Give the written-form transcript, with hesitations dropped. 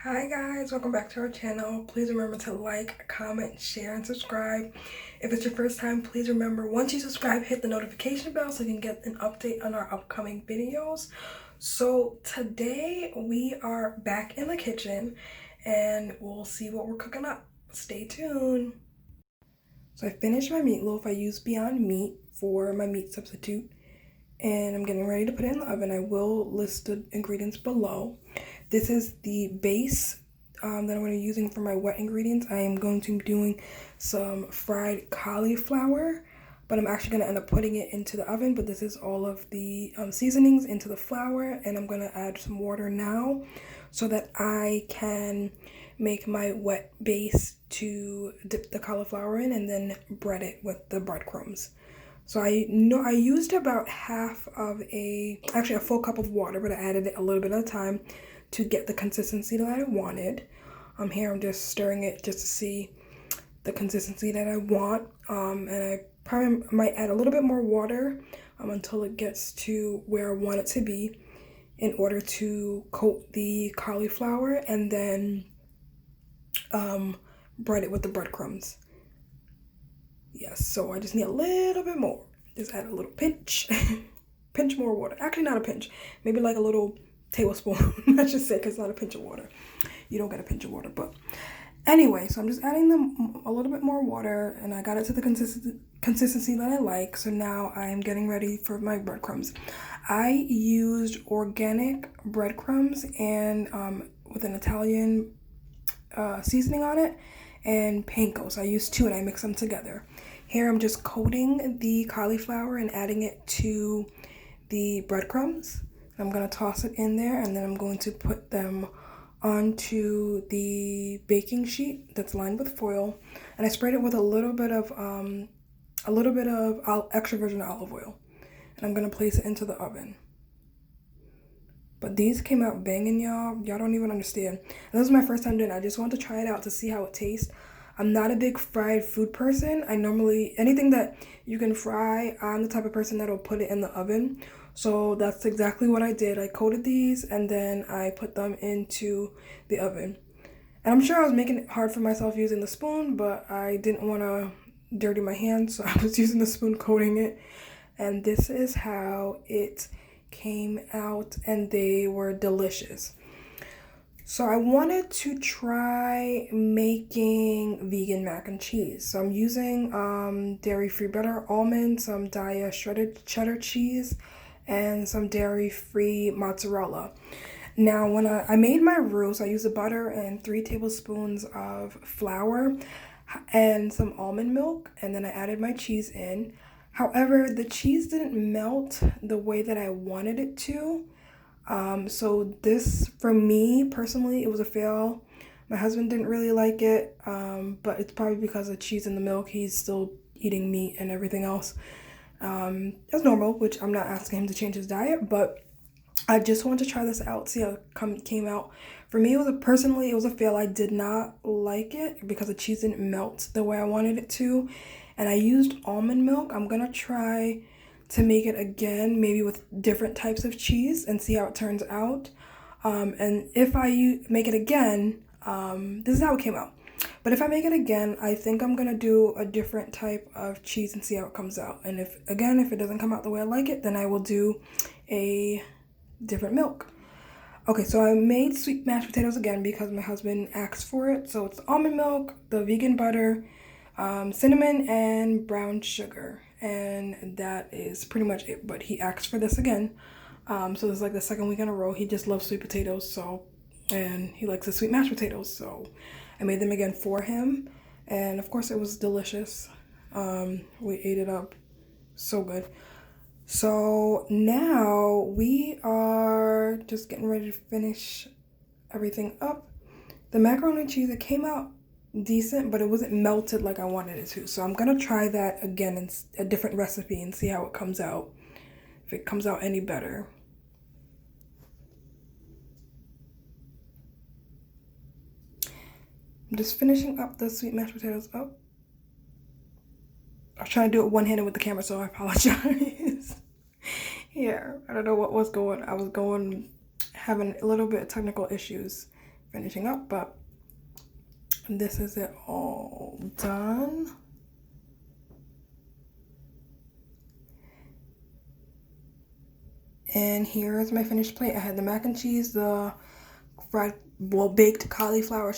Hi guys, welcome back to our channel. Please remember to like, comment, share, and subscribe. If it's your first time, please remember once you subscribe, hit the notification bell so you can get an update on our upcoming videos. So today we are back in the kitchen and we'll see what we're cooking up. Stay tuned. So I finished my meatloaf. I used Beyond Meat for my meat substitute and I'm getting ready to put it in the oven. I will list the ingredients below. This is the base that I'm going to be using for my wet ingredients. I am going to be doing some fried cauliflower, but I'm actually going to end up putting it into the oven. But this is all of the seasonings into the flour, and I'm going to add some water now so that I can make my wet base to dip the cauliflower in and then bread it with the breadcrumbs. So I know I used about actually a full cup of water, but I added it a little bit at a time to get the consistency that I wanted. Here I'm just stirring it just to see the consistency that I want. And I probably might add a little bit more water until it gets to where I want it to be in order to coat the cauliflower and then bread it with the breadcrumbs. Yes, so I just need a little bit more. Just add a little pinch, pinch more water. Actually, not a pinch, maybe like a little tablespoon, I should say, because it's not a pinch of water. You don't get a pinch of water, but anyway, so I'm just adding them a little bit more water, and I got it to the consistency that I like. So now I'm getting ready for my breadcrumbs. I used organic breadcrumbs and with an Italian seasoning on it and panko. So I used two and I mix them together. Here I'm just coating the cauliflower and adding it to the breadcrumbs. I'm going to toss it in there and then I'm going to put them onto the baking sheet that's lined with foil, and I sprayed it with a little bit of extra virgin olive oil, and I'm going to place it into the oven. But these came out banging, y'all. Y'all don't even understand. And this is my first time doing it. I just wanted to try it out to see how it tastes. I'm not a big fried food person. I normally, anything that you can fry, I'm the type of person that'll put it in the oven. So that's exactly what I did. I coated these and then I put them into the oven. And I'm sure I was making it hard for myself using the spoon, but I didn't want to dirty my hands, so I was using the spoon coating it. And this is how it came out, and they were delicious. So I wanted to try making vegan mac and cheese. So I'm using dairy-free butter, almond, some Daiya shredded cheddar cheese, and some dairy-free mozzarella. Now when I made my roux, so I used the butter and 3 tablespoons of flour and some almond milk, and then I added my cheese in. However, the cheese didn't melt the way that I wanted it to. So this, for me personally, it was a fail. My husband didn't really like it, but it's probably because of cheese in the milk. He's still eating meat and everything else. As normal, which I'm not asking him to change his diet, but I just wanted to try this out, see how it came out. For me, it was a fail. I did not like it because the cheese didn't melt the way I wanted it to. And I used almond milk. I'm gonna try to make it again, maybe with different types of cheese and see how it turns out. And if I make it again, this is how it came out. But if I make it again, I think I'm gonna do a different type of cheese and see how it comes out. And if it doesn't come out the way I like it, then I will do a different milk. Okay, so I made sweet mashed potatoes again because my husband asked for it. So it's almond milk, the vegan butter, cinnamon, and brown sugar, and that is pretty much it. But he asked for this again, so this is like the second week in a row. He just loves sweet potatoes, and he likes the sweet mashed potatoes, so I made them again for him, and of course it was delicious. We ate it up, so good. So now we are just getting ready to finish everything up. The macaroni and cheese, it came out decent, but it wasn't melted like I wanted it to. So I'm gonna try that again in a different recipe and see how it comes out, if it comes out any better. I'm just finishing up the sweet mashed potatoes up. I was trying to do it one-handed with the camera, so I apologize. Yeah, I don't know what was going. I was having a little bit of technical issues finishing up, but this is it all done. And here is my finished plate. I had the mac and cheese, the baked cauliflower,